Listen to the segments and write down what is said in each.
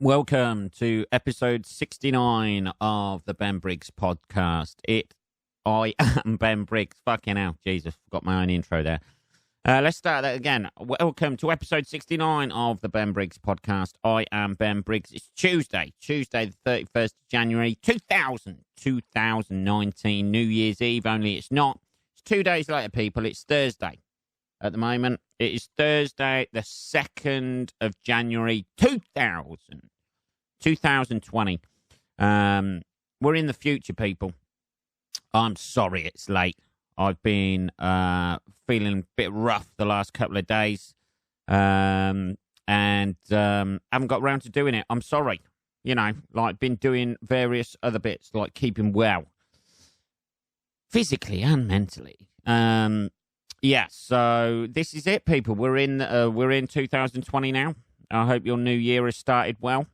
Welcome to episode 69 of the Ben Briggs podcast. I am Ben Briggs. Fucking hell, Jesus, forgot my own intro there. Let's start that again. Welcome to episode 69 of the Ben Briggs podcast. I am Ben Briggs. It's Tuesday the 31st of January, 2019, New Year's Eve, only it's not. It's 2 days later, people. It's Thursday at the moment. It is Thursday, the 2nd of January, 2020. We're in the future, people. I'm sorry it's late. I've been feeling a bit rough the last couple of days and haven't got around to doing it. I'm sorry. You know, like been doing various other bits, like keeping well, physically and mentally. Yeah, so this is it, people. We're in 2020 now. I hope your new year has started well.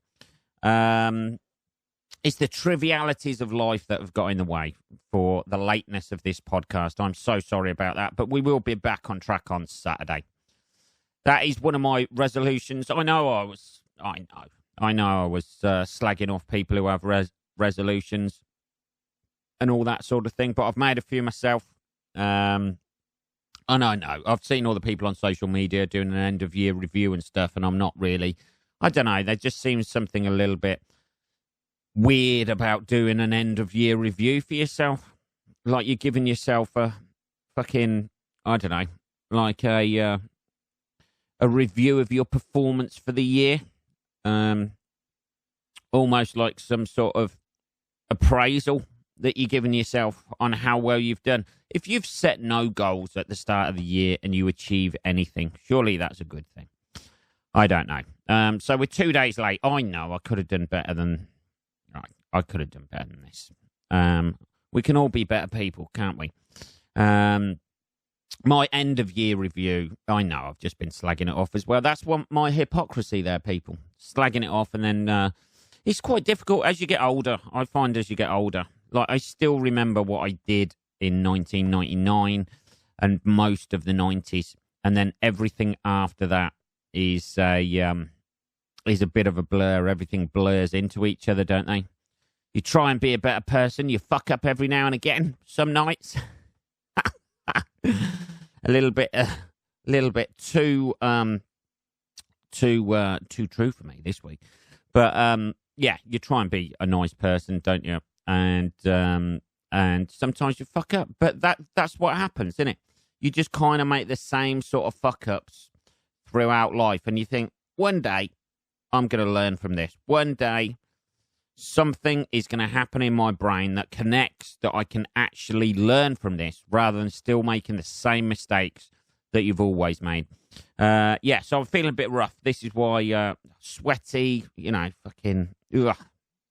It's the trivialities of life that have got in the way for the lateness of this podcast. I'm so sorry about that, but we will be back on track on Saturday. That is one of my resolutions. I know I was slagging off people who have resolutions and all that sort of thing, but I've made a few myself. I know. I've seen all the people on social media doing an end of year review and stuff, and I'm not really. I don't know. There just seems something a little bit weird about doing an end of year review for yourself. Like you're giving yourself a fucking, I don't know, like a review of your performance for the year. Almost like some sort of appraisal that you're giving yourself on how well you've done. If you've set no goals at the start of the year and you achieve anything, surely that's a good thing. I don't know. So we're 2 days late. I know I could have done better than... I could have done better than this. We can all be better people, can't we? My end of year review, I know I've just been slagging it off as well. That's my hypocrisy there, people. Slagging it off, and then it's quite difficult as you get older. I find as you get older. Like, I still remember what I did in 1999 and most of the 90s, and then everything after that is a bit of a blur. Everything blurs into each other, don't they? You try and be a better person. You fuck up every now and again. Some nights, a little bit too true for me this week. But yeah, you try and be a nice person, don't you? And sometimes you fuck up, but that's what happens, isn't it? You just kind of make the same sort of fuck ups throughout life, and you think one day I'm going to learn from this. One day something is going to happen in my brain that connects, that I can actually learn from this rather than still making the same mistakes that you've always made. Yeah, so I'm feeling a bit rough. This is why sweaty, you know, fucking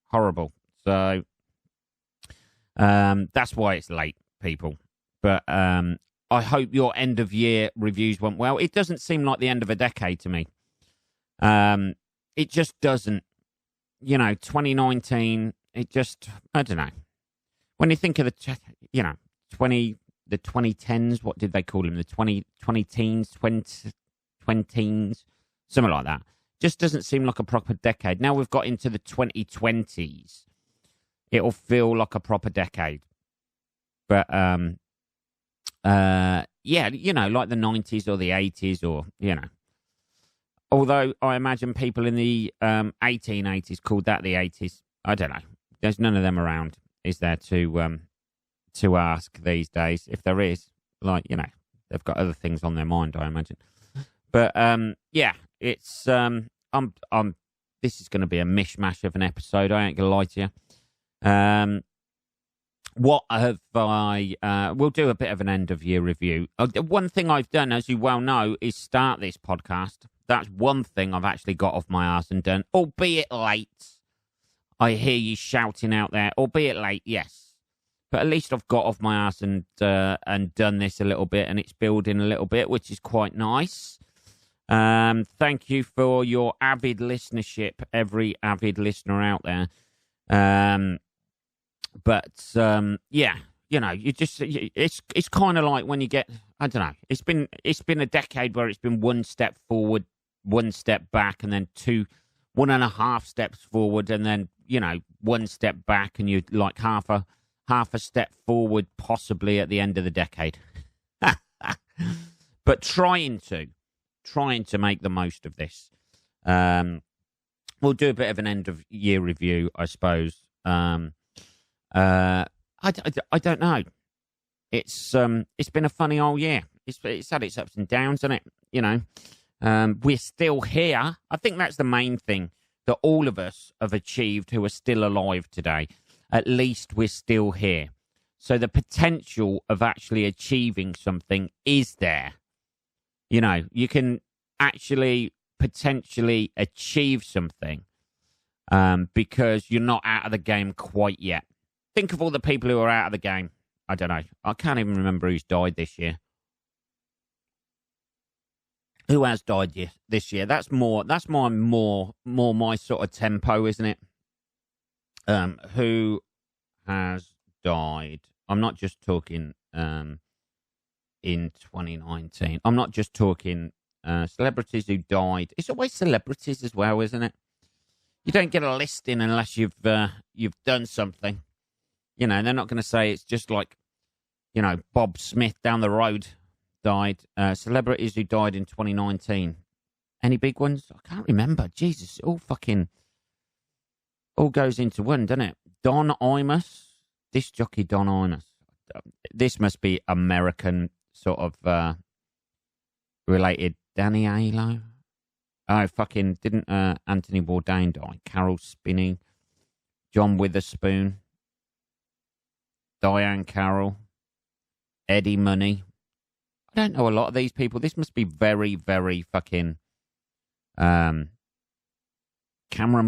horrible. So that's why it's late, people. But I hope your end of year reviews went well. It doesn't seem like the end of a decade to me. It just doesn't. You know, 2019, it just, I don't know. When you think of the 2010s, what did they call them? The 20-teens, 20-teens, something like that. Just doesn't seem like a proper decade. Now we've got into the 2020s. It'll feel like a proper decade. But, yeah, you know, like the 90s or the 80s or, you know. Although I imagine people in the 1880s called that the 80s. I don't know. There's none of them around, is there, to ask these days? If there is, like, you know, they've got other things on their mind, I imagine. But yeah, it's this is going to be a mishmash of an episode. I ain't gonna lie to you. What have I... we'll do a bit of an end-of-year review. One thing I've done, as you well know, is start this podcast. That's one thing I've actually got off my arse and done, albeit late. I hear you shouting out there, albeit late, yes. But at least I've got off my arse and done this a little bit, and it's building a little bit, which is quite nice. Thank you for your avid listenership, every avid listener out there. But yeah, you know, you just it's kind of like when you get, I don't know. It's been a decade where it's been one step forward, one step back, and then 1.5 steps forward, and then, you know, 1 step back, and you're like half a step forward, possibly at the end of the decade. But trying to make the most of this. We'll do a bit of an end of year review, I suppose. I don't know. It's been a funny old year. It's had its ups and downs, hasn't it? You know, we're still here. I think that's the main thing that all of us have achieved who are still alive today. At least we're still here. So the potential of actually achieving something is there. You know, you can actually potentially achieve something because you're not out of the game quite yet. Think of all the people who are out of the game. I don't know. I can't even remember who's died this year. Who has died this year? That's more my sort of tempo, isn't it? Who has died? I'm not just talking in 2019. I'm not just talking celebrities who died. It's always celebrities as well, isn't it? You don't get a listing unless you've done something. You know, they're not going to say it's just like, you know, Bob Smith down the road died. Celebrities who died in 2019. Any big ones? I can't remember. Jesus, it all goes into one, doesn't it? Don Imus, disc jockey Don Imus. This must be American sort of related. Danny Aiello. Oh, fucking, didn't Anthony Bourdain die? Carol Spinney, John Witherspoon, Diane Carroll, Eddie Money. I don't know a lot of these people. This must be very, very fucking Cameron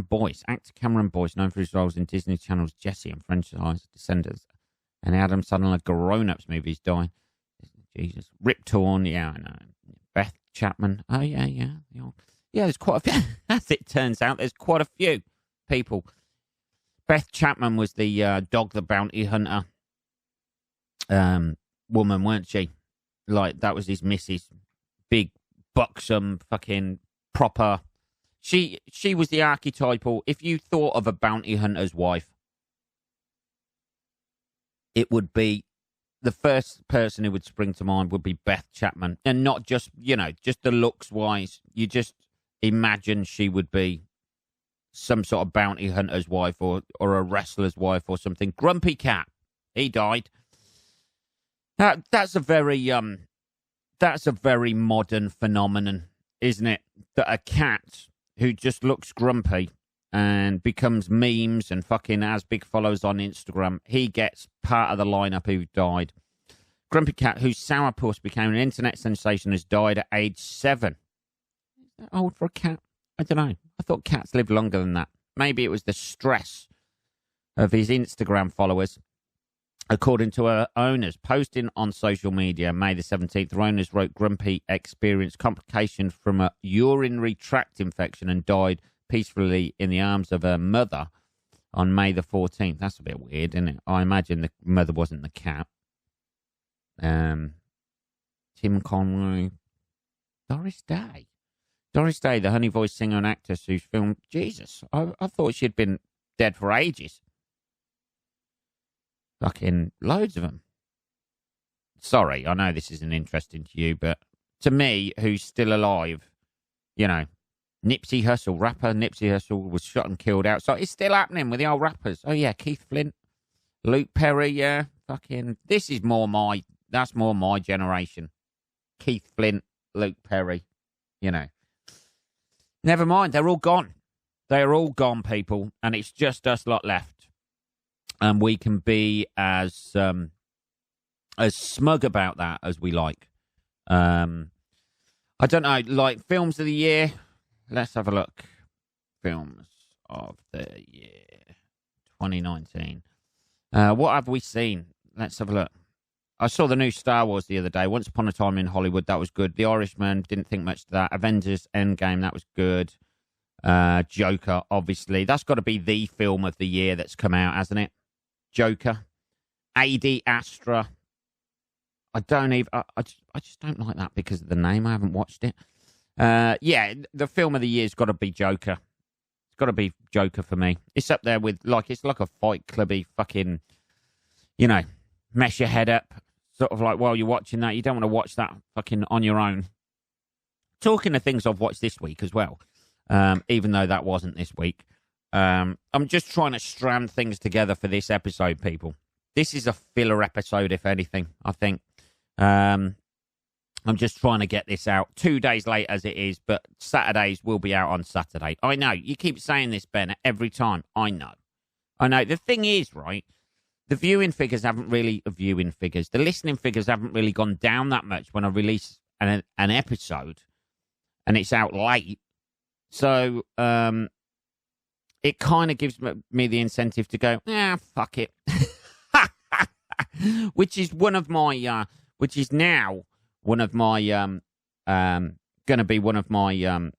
Boyce. Actor Cameron Boyce, known for his roles in Disney Channel's Jessie and franchise Descendants and Adam Sandler grown-ups movies, died. Jesus. Rip Torn, yeah, I know. Beth Chapman. Oh, yeah. Yeah, there's quite a few. As it turns out, there's quite a few people. Beth Chapman was the Dog the Bounty Hunter woman, weren't she? Like, that was his missus. Big, buxom, fucking proper. She was the archetypal. If you thought of a bounty hunter's wife, it would be the first person who would spring to mind would be Beth Chapman. And not just, you know, just the looks wise. You just imagine she would be some sort of bounty hunter's wife or a wrestler's wife or something. Grumpy Cat. He died. That's a very modern phenomenon, isn't it? That a cat who just looks grumpy and becomes memes and fucking has big followers on Instagram, he gets part of the lineup who died. Grumpy Cat, whose sourpuss became an internet sensation, has died at age 7. Is that old for a cat? I don't know. I thought cats lived longer than that. Maybe it was the stress of his Instagram followers. According to her owners, posting on social media May the 17th, her owners wrote Grumpy experienced complications from a urinary tract infection and died peacefully in the arms of her mother on May the 14th. That's a bit weird, isn't it? I imagine the mother wasn't the cat. Tim Conroy. Doris Day. Doris Day, the honey voice singer and actress who's filmed... Jesus, I thought she'd been dead for ages. Fucking loads of them. Sorry, I know this isn't interesting to you, but to me, who's still alive, you know, Nipsey Hussle, rapper Nipsey Hussle was shot and killed outside. It's still happening with the old rappers. Oh, yeah, Keith Flint, Luke Perry, yeah, fucking... That's more my generation. Keith Flint, Luke Perry, you know. Never mind, they're all gone. They're all gone, people, and it's just us lot left. And we can be as smug about that as we like. I don't know, like films of the year. Let's have a look. Films of the year 2019. What have we seen? Let's have a look. I saw the new Star Wars the other day. Once Upon a Time in Hollywood, that was good. The Irishman, didn't think much of that. Avengers Endgame, that was good. Joker, obviously. That's got to be the film of the year that's come out, hasn't it? Joker. AD Astra. I just don't like that because of the name. I haven't watched it. Yeah, the film of the year's got to be Joker. got to be Joker for me. It's up there with, like, it's like a Fight Clubby fucking, you know, mess your head up. Sort of like while you're watching that, you don't want to watch that fucking on your own. Talking of things I've watched this week as well, even though that wasn't this week. I'm just trying to strand things together for this episode, people. This is a filler episode, if anything, I think. I'm just trying to get this out 2 days late as it is, but Saturdays will be out on Saturday. I know, you keep saying this, Ben, every time. I know. The thing is, right, the the listening figures haven't really gone down that much when I release an episode and it's out late. So, it kind of gives me the incentive to go, fuck it. Which is now one of my, going to be one of my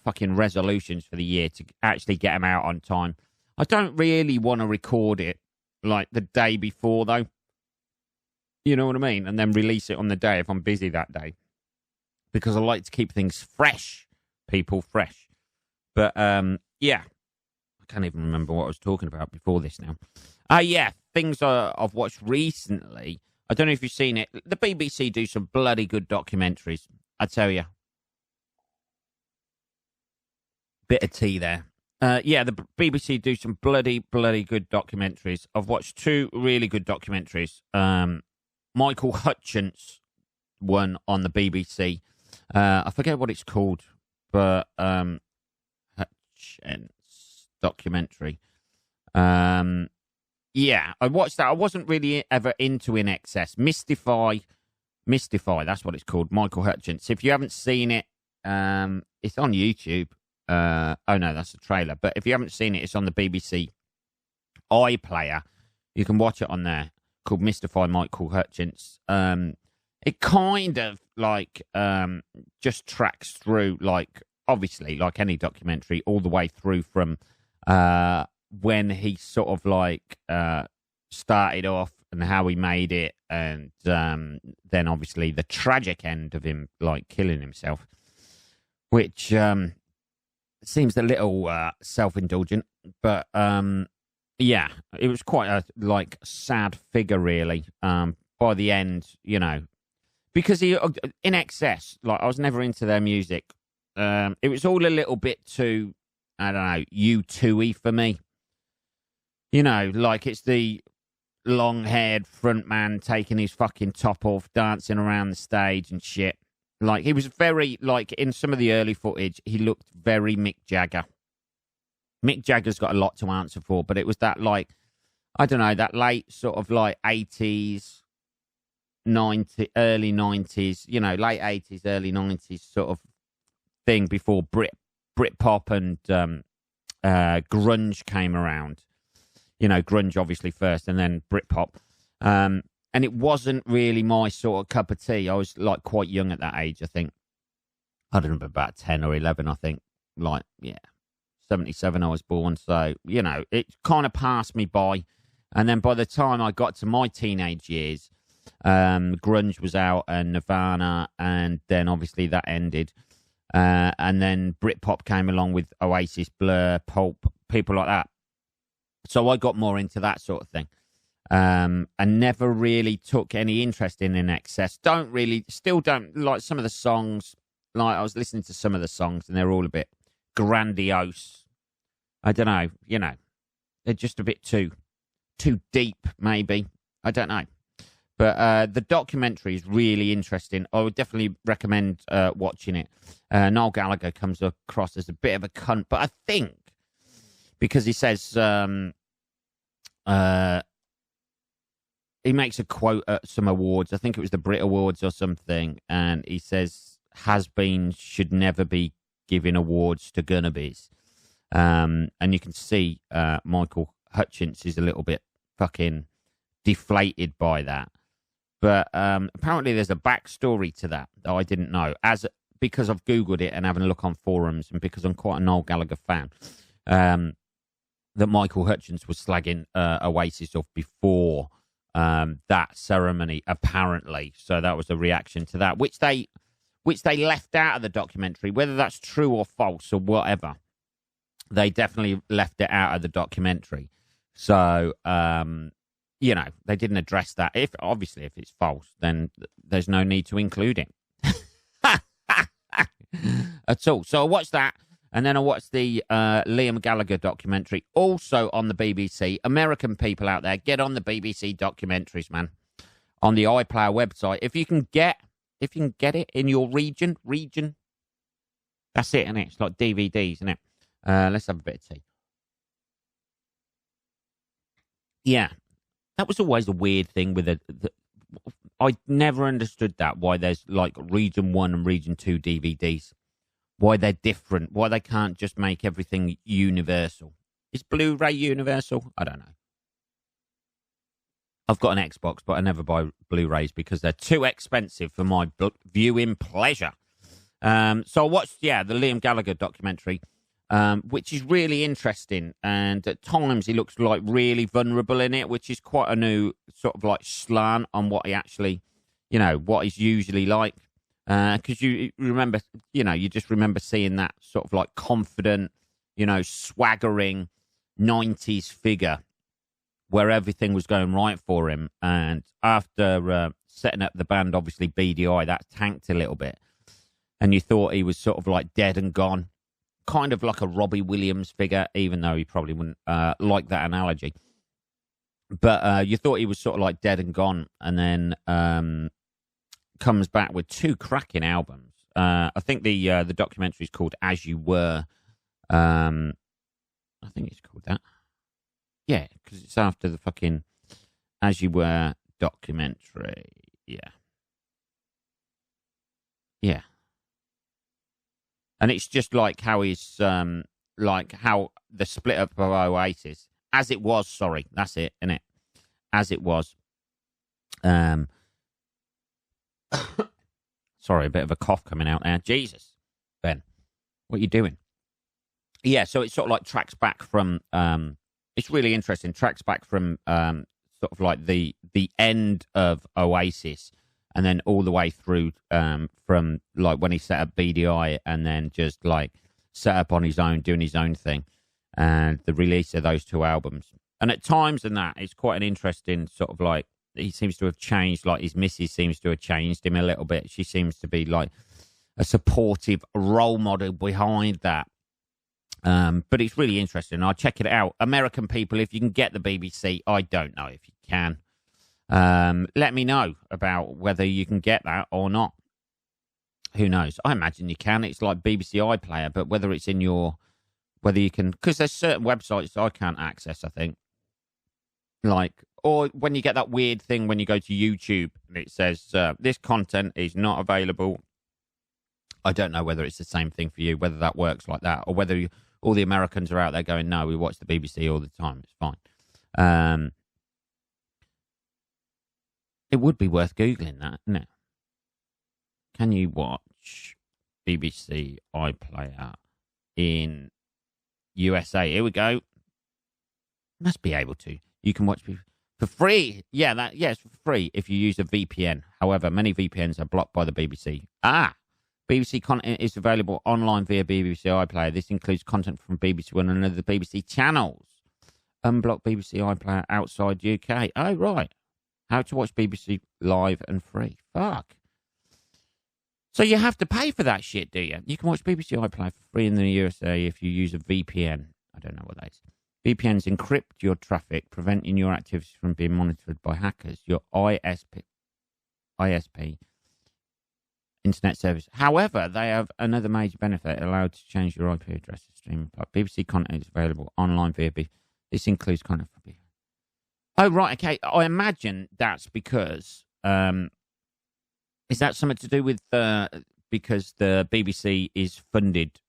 fucking resolutions for the year, to actually get them out on time. I don't really want to record it like the day before, though. You know what I mean? And then release it on the day if I'm busy that day. Because I like to keep things fresh, people fresh. But, yeah. I can't even remember what I was talking about before this now. Things I've watched recently. I don't know if you've seen it. The BBC do some bloody good documentaries, I tell you. Bit of tea there. The BBC do some bloody good documentaries. I've watched 2 really good documentaries. Michael Hutchence one on the BBC. I forget what it's called, but Hutchence documentary. I watched that. I wasn't really ever into In Excess. Mystify, that's what it's called. Michael Hutchence. If you haven't seen it, it's on YouTube. Oh no, that's a trailer. But if you haven't seen it, it's on the BBC iPlayer. You can watch it on there, called Mystify Michael Hutchence. It kind of like just tracks through, like, obviously, like any documentary, all the way through from when he sort of like started off and how he made it, and then obviously the tragic end of him like killing himself, which seems a little self-indulgent, but it was quite a like sad figure, really. By the end, you know, because he In Excess, like, I was never into their music. It was all a little bit too, I don't know, U2-y for me. You know, like, it's the long-haired front man taking his fucking top off, dancing around the stage and shit. Like, he was very, like, in some of the early footage, he looked very Mick Jagger. Mick Jagger's got a lot to answer for, but it was that, like, I don't know, that late sort of, like, 80s, early 90s, you know, late 80s, early 90s sort of thing before Britpop and grunge came around. You know, grunge obviously first and then Britpop. And it wasn't really my sort of cup of tea. I was, like, quite young at that age, I think. I don't know, about 10 or 11, I think. Like, 77 I was born. So, you know, it kind of passed me by. And then by the time I got to my teenage years, grunge was out and Nirvana, and then obviously that ended. And then Britpop came along with Oasis, Blur, Pulp, people like that. So I got more into that sort of thing. And never really took any interest in Excess. Still don't like some of the songs. Like, I was listening to some of the songs and they're all a bit grandiose. I don't know, you know, they're just a bit too deep, maybe. I don't know. But the documentary is really interesting. I would definitely recommend watching it. Noel Gallagher comes across as a bit of a cunt, but I think because he says he makes a quote at some awards. I think it was the Brit Awards or something, and he says has-beens should never be giving awards to gunnabis. And you can see Michael Hutchence is a little bit fucking deflated by that. But apparently there's a backstory to that I didn't know. Because I've Googled it and having a look on forums, and because I'm quite a Noel Gallagher fan, that Michael Hutchence was slagging Oasis off before that ceremony, apparently. So that was a reaction to that, which they left out of the documentary. Whether that's true or false or whatever, they definitely left it out of the documentary. So, they didn't address that. If it's false, then there's no need to include it at all. So I watched that, and then I watched the Liam Gallagher documentary, also on the BBC. American people out there, get on the BBC documentaries, man, on the iPlayer website. If you can get it in your region, that's it, isn't it? It's like DVDs, isn't it? Let's have a bit of tea. Yeah, that was always a weird thing with I never understood that, why there's like Region 1 and Region 2 DVDs. Why they're different. Why they can't just make everything universal. Is Blu-ray universal? I don't know. I've got an Xbox, but I never buy Blu-rays because they're too expensive for my viewing pleasure. So I watched, the Liam Gallagher documentary, which is really interesting. And at times he looks like really vulnerable in it, which is quite a new sort of like slant on what he actually, what he's usually like. Because you remember, you just remember seeing that sort of like confident, swaggering 90s figure where everything was going right for him. And after setting up the band, obviously BDI, that tanked a little bit. And you thought he was sort of like dead and gone. Kind of like a Robbie Williams figure, even though he probably wouldn't like that analogy. But you thought he was sort of like dead and gone. And then comes back with 2 cracking albums. I think the documentary is called As You Were. I think it's called that. Yeah, because it's after the fucking As You Were documentary. Yeah. And it's just like how he's, how the split up of Oasis, as it was, sorry, that's it, innit? As it was. Sorry, a bit of a cough coming out there. Jesus, Ben, what are you doing? Yeah, so it sort of like tracks back from, it's really interesting, tracks back from sort of like the end of Oasis, and then all the way through from like when he set up BDI and then just like set up on his own, doing his own thing, and the release of those 2 albums. And at times in that, it's quite an interesting sort of like, he seems to have changed, like his missus seems to have changed him a little bit. She seems to be like a supportive role model behind that. But it's really interesting. I'll check it out. American people, if you can get the BBC, I don't know if you can. Let me know about whether you can get that or not. Who knows? I imagine you can. It's like BBC iPlayer, but whether it's in whether you can, because there's certain websites I can't access, I think. Or when you get that weird thing when you go to YouTube and it says, this content is not available. I don't know whether it's the same thing for you, whether that works like that, or whether all the Americans are out there going, no, we watch the BBC all the time. It's fine. It would be worth Googling that, isn't it? Can you watch BBC iPlayer in USA? Here we go. Must be able to. You can watch for free. It's for free if you use a VPN. However, many VPNs are blocked by the BBC. BBC content is available online via BBC iPlayer. This includes content from BBC One and other BBC channels. Unblock BBC iPlayer outside UK. Oh, right. How to watch BBC live and free. Fuck. So you have to pay for that shit, do you? You can watch BBC iPlayer for free in the USA if you use a VPN. I don't know what that is. VPNs encrypt your traffic, preventing your activities from being monitored by hackers. Your ISP, internet service. However, they have another major benefit, allowed to change your IP address to stream. BBC content is available online via BBC. This includes content for BBC. Oh, right, okay. I imagine that's because, is that something to do with, because the BBC is funded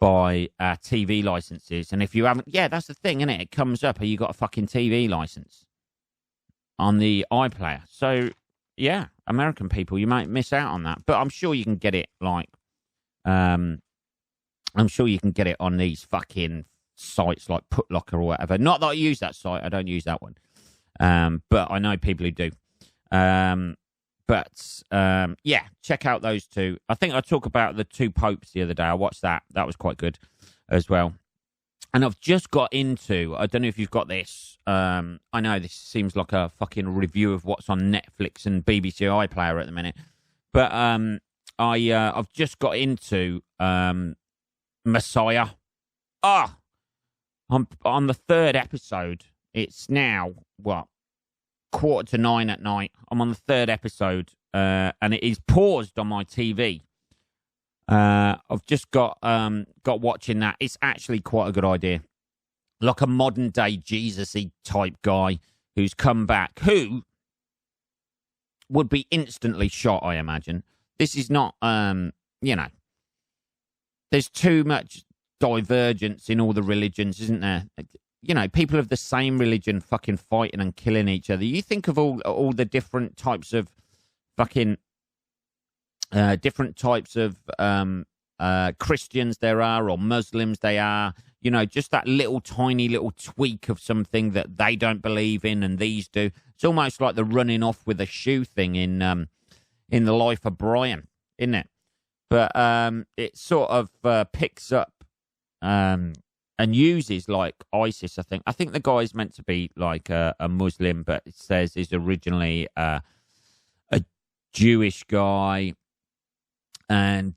by TV licenses, and if you haven't, that's the thing, isn't it? It comes up, you got a fucking TV license on the iPlayer. So, American people, you might miss out on that, but I'm sure you can get it, I'm sure you can get it on these fucking sites like Putlocker or whatever. Not that I use that site, I don't use that one, but I know people who do. Check out those 2. I think I talked about the 2 popes the other day. I watched that. That was quite good. as well. And I've just got into, I don't know if you've got this, I know this seems like a fucking review of what's on Netflix and BBC iPlayer at the minute, but I've just got into Messiah. I'm on the third episode. It's now, 9:15 at night. I'm on the third episode, and it is paused on my TV. I've just got watching that. It's actually quite a good idea. Like a modern day Jesus-y type guy who's come back, who would be instantly shot, I imagine. This is not, there's too much divergence in all the religions, isn't there? People of the same religion fucking fighting and killing each other. You think of all the different types of fucking Christians there are, or Muslims they are, just that little tiny little tweak of something that they don't believe in and these do. It's almost like the running off with a shoe thing in The Life of Brian, isn't it? But it sort of picks up and uses like ISIS, I think. I think the guy's meant to be like a Muslim, but it says he's originally a Jewish guy. And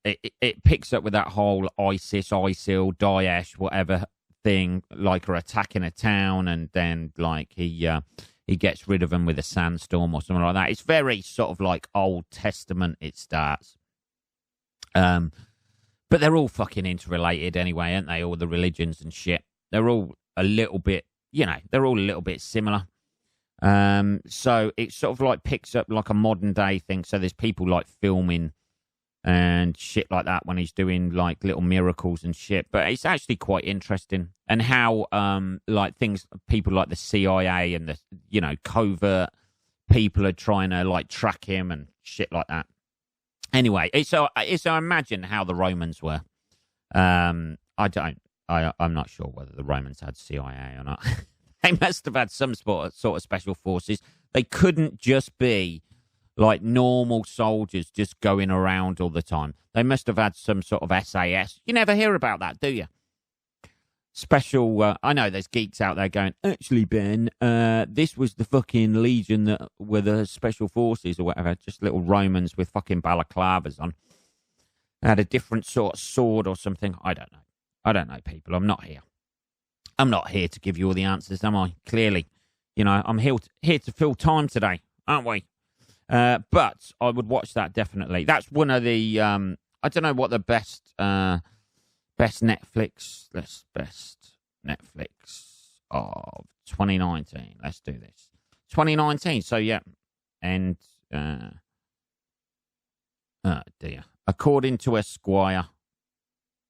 it picks up with that whole ISIS, ISIL, Daesh, whatever thing, like are attacking a town, and then like he gets rid of them with a sandstorm or something like that. It's very sort of like Old Testament. It starts, but they're all fucking interrelated anyway, aren't they? All the religions and shit. They're all a little bit, they're all a little bit similar. So it sort of like picks up like a modern day thing. So there's people like filming and shit like that when he's doing like little miracles and shit. But it's actually quite interesting, and how like people like the CIA and the covert people are trying to like track him and shit like that. Anyway, so imagine how the Romans were. I'm not sure whether the Romans had CIA or not. They must have had some sort of special forces. They couldn't just be like normal soldiers just going around all the time. They must have had some sort of SAS. You never hear about that, do you? Special, I know there's geeks out there going, actually, Ben, this was the fucking Legion that were the special forces or whatever. Just little Romans with fucking balaclavas on. They had a different sort of sword or something. I don't know. I don't know, people. I'm not here to give you all the answers, am I? Clearly. I'm here to fill time today, aren't we? But I would watch that, definitely. That's one of the, I don't know what the best Netflix of 2019. Let's do this. 2019, so yeah. And, oh dear. According to Esquire,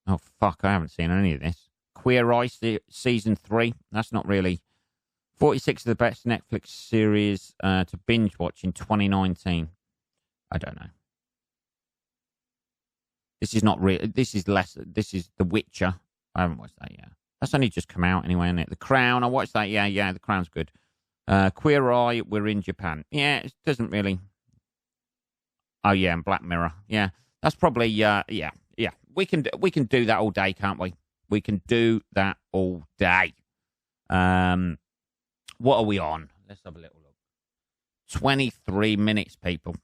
oh fuck, I haven't seen any of this. Queer Eye season 3. That's not really 46 of the best Netflix series to binge watch in 2019. I don't know. This is not real. This is less. This is The Witcher. I haven't watched that yet. That's only just come out anyway, isn't it? The Crown. I watched that. Yeah. The Crown's good. Queer Eye. We're in Japan. Yeah, it doesn't really. Oh yeah, and Black Mirror. Yeah, that's probably. Yeah. We can do that all day, can't we? We can do that all day. What are we on? Let's have a little look. 23 minutes, people.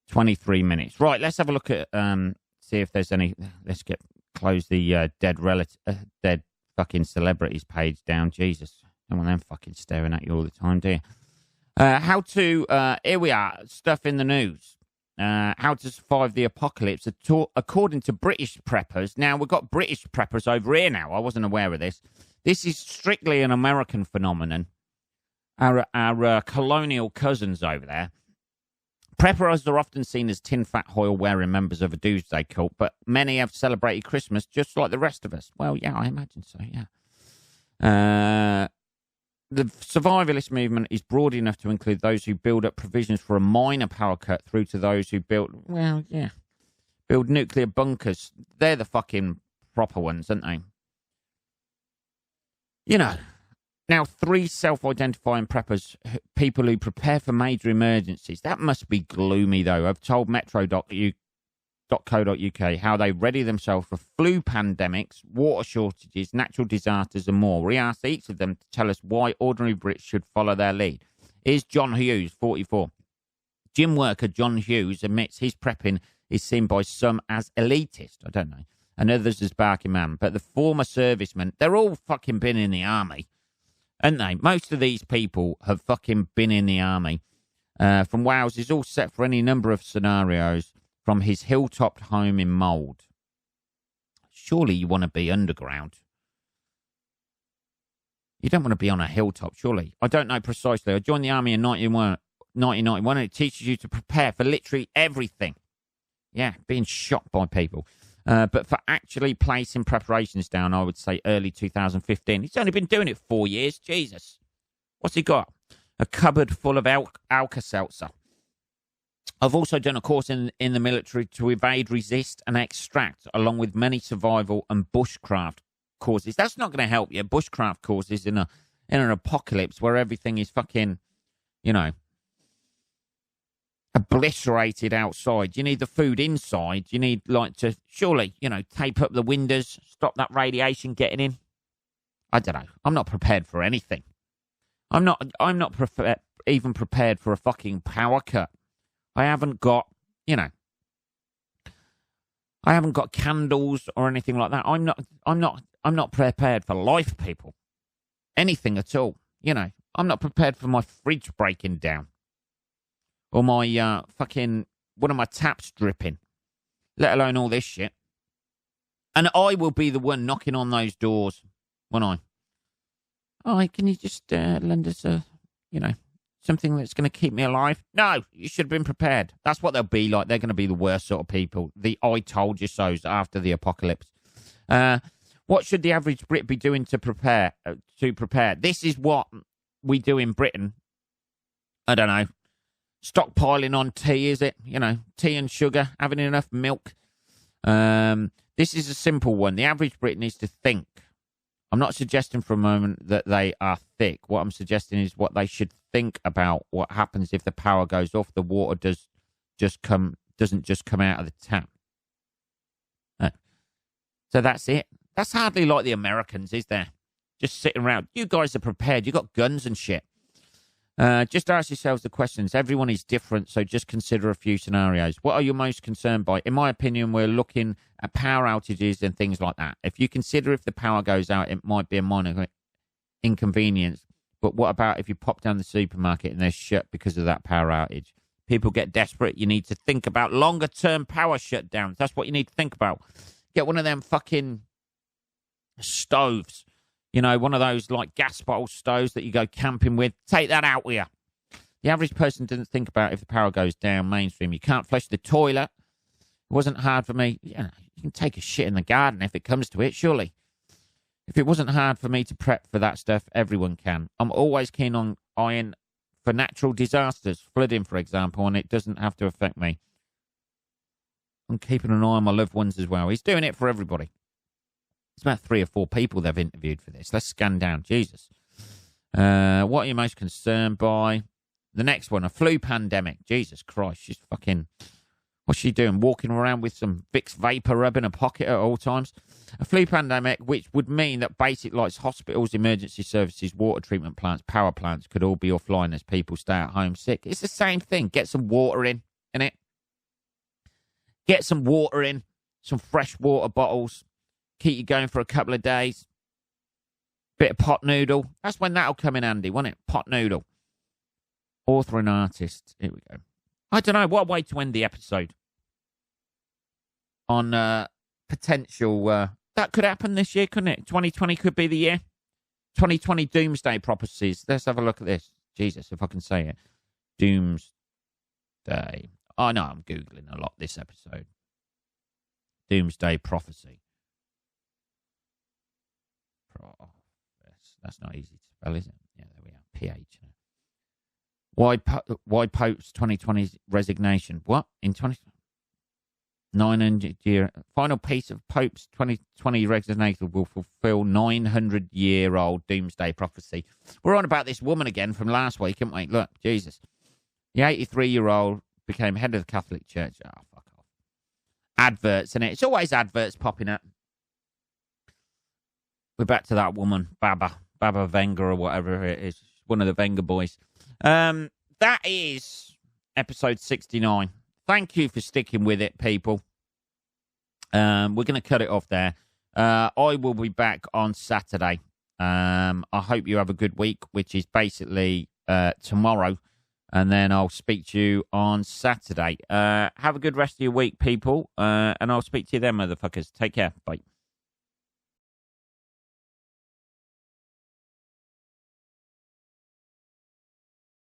23 minutes. Right, let's have a look at, see if there's any, let's close the dead fucking celebrities page down. Jesus, don't want them fucking staring at you all the time, do you? Here we are, stuff in the news. How to survive the apocalypse, according to British preppers. Now, we've got British preppers over here now. I wasn't aware of this. This is strictly an American phenomenon. Our colonial cousins over there. Preppers are often seen as tin fat oil-wearing members of a doomsday cult, but many have celebrated Christmas just like the rest of us. Well, yeah, I imagine so, yeah. The survivalist movement is broad enough to include those who build up provisions for a minor power cut through to those who build nuclear bunkers. They're the fucking proper ones, aren't they? Now 3 self-identifying preppers, people who prepare for major emergencies. That must be gloomy, though. I've told Metro.uk how they ready themselves for flu pandemics, water shortages, natural disasters, and more. We asked each of them to tell us why ordinary Brits should follow their lead. Here's John Hughes, 44. Gym worker John Hughes admits his prepping is seen by some as elitist. I don't know. And others as barking man. But the former servicemen, they're all fucking been in the army, haven't they? Most of these people have fucking been in the army. From Wales is all set for any number of scenarios from his hilltop home in Mould. Surely you want to be underground. You don't want to be on a hilltop, surely. I don't know precisely. I joined the army in 1991 and it teaches you to prepare for literally everything. Yeah, being shot by people. But for actually placing preparations down, I would say early 2015. He's only been doing it 4 years. Jesus. What's he got? A cupboard full of Alka-Seltzer. I've also done a course in the military to evade, resist, and extract, along with many survival and bushcraft courses. That's not going to help you. Bushcraft courses in an apocalypse where everything is fucking, obliterated outside. You need the food inside. You need, to surely, tape up the windows, stop that radiation getting in. I don't know. I'm not prepared for anything. I'm not even prepared for a fucking power cut. I haven't got, I haven't got candles or anything like that. I'm not prepared for life, people. Anything at all. I'm not prepared for my fridge breaking down. Or my one of my taps dripping, let alone all this shit. And I will be the one knocking on those doors, won't I? Oh, can you just lend us something that's going to keep me alive? No, you should have been prepared. That's what they'll be like. They're going to be the worst sort of people. The I told you so's after the apocalypse. What should the average Brit be doing to prepare? This is what we do in Britain. I don't know. Stockpiling on tea, is it? Tea and sugar, having enough milk. This is a simple one. The average Brit needs to think. I'm not suggesting for a moment that they are thick. What I'm suggesting is what they should think about what happens if the power goes off, the water doesn't just come out of the tap. So that's it. That's hardly like the Americans, is there? Just sitting around. You guys are prepared. You got guns and shit. Just ask yourselves the questions. Everyone is different, so just consider a few scenarios. What are you most concerned by? In my opinion, we're looking at power outages and things like that. If you consider if the power goes out, it might be a minor inconvenience. But what about if you pop down the supermarket and they're shut because of that power outage? People get desperate. You need to think about longer-term power shutdowns. That's what you need to think about. Get one of them fucking stoves. One of those gas bottle stoves that you go camping with. Take that out with you. The average person doesn't think about if the power goes down mainstream. You can't flush the toilet. It wasn't hard for me. You can take a shit in the garden if it comes to it, surely. If it wasn't hard for me to prep for that stuff, everyone can. I'm always keen on eyeing for natural disasters, flooding, for example, and it doesn't have to affect me. I'm keeping an eye on my loved ones as well. He's doing it for everybody. It's about 3 or 4 people they've interviewed for this. Let's scan down. Jesus. What are you most concerned by? The next one, a flu pandemic. Jesus Christ. She's fucking... What's she doing? Walking around with some Vicks vapor rub in her pocket at all times? A flu pandemic, which would mean that basic lights, hospitals, emergency services, water treatment plants, power plants could all be offline as people stay at home sick. It's the same thing. Get some water in, innit? Get some water in. Some fresh water bottles. Keep you going for a couple of days. Bit of pot noodle. That's when that'll come in handy, won't it? Pot noodle. Author and artist. Here we go. I don't know. What a way to end the episode. On potential... that could happen this year, couldn't it? 2020 could be the year. 2020 doomsday prophecies. Let's have a look at this. Jesus, if I can say it. Doomsday. I know I'm Googling a lot this episode. Doomsday prophecy. That's not easy to spell, is it? Yeah, there we are. PH. Why Pope's 2020 resignation? What? In 900 year final piece of Pope's 2020 resignation will fulfill 900-year-old doomsday prophecy. We're on about this woman again from last week, aren't we? Look, Jesus. The 83-year-old became head of the Catholic Church. Oh, fuck off. adverts, and it's always adverts popping up. We're back to that woman, Baba Wenger or whatever it is, one of the Wenger boys. That is episode 69. Thank you for sticking with it, people. We're going to cut it off there. I will be back on Saturday. I hope you have a good week, which is basically tomorrow. And then I'll speak to you on Saturday. Have a good rest of your week, people. And I'll speak to you then, motherfuckers. Take care. Bye.